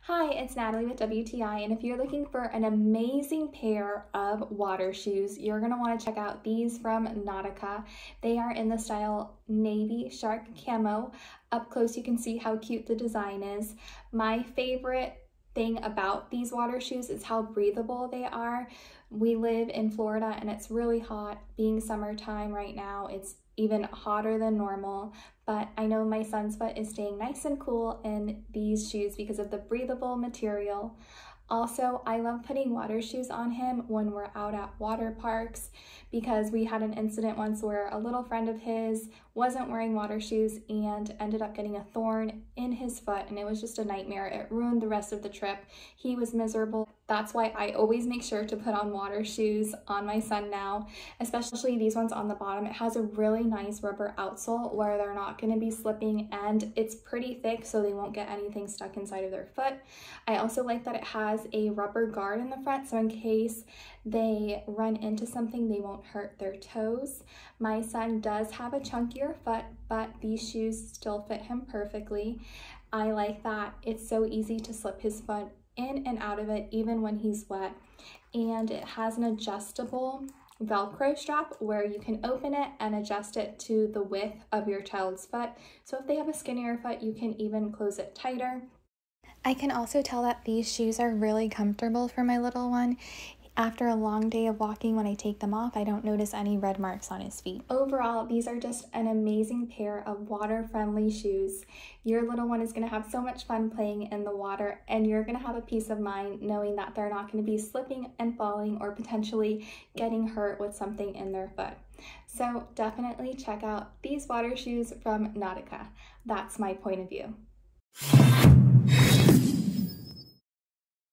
Hi, it's Natalie with WTI, and if you're looking for an amazing pair of water shoes, you're going to want to check out these from Nautica. They are in the style Navy Shark Camo. Up close you can see how cute the design is. My favorite thing about these water shoes is how breathable they are. We live in Florida and it's really hot. Being summertime right now, it's even hotter than normal, but I know my son's foot is staying nice and cool in these shoes because of the breathable material. Also, I love putting water shoes on him when we're out at water parks because we had an incident once where a little friend of his wasn't wearing water shoes and ended up getting a thorn in his foot, and it was just a nightmare. It ruined the rest of the trip. He was miserable. That's why I always make sure to put on water shoes on my son now, especially these ones on the bottom. It has a really nice rubber outsole where they're not going to be slipping, and it's pretty thick so they won't get anything stuck inside of their foot. I also like that it has a rubber guard in the front, so in case they run into something, they won't hurt their toes. My son does have a chunkier foot, but these shoes still fit him perfectly. I like that it's so easy to slip his foot in and out of it even when he's wet, and it has an adjustable Velcro strap where you can open it and adjust it to the width of your child's foot. So if they have a skinnier foot, you can even close it tighter. I can also tell that these shoes are really comfortable for my little one. After a long day of walking, when I take them off, I don't notice any red marks on his feet. Overall, these are just an amazing pair of water-friendly shoes. Your little one is going to have so much fun playing in the water, and you're going to have a peace of mind knowing that they're not going to be slipping and falling or potentially getting hurt with something in their foot. So definitely check out these water shoes from Nautica. That's my point of view.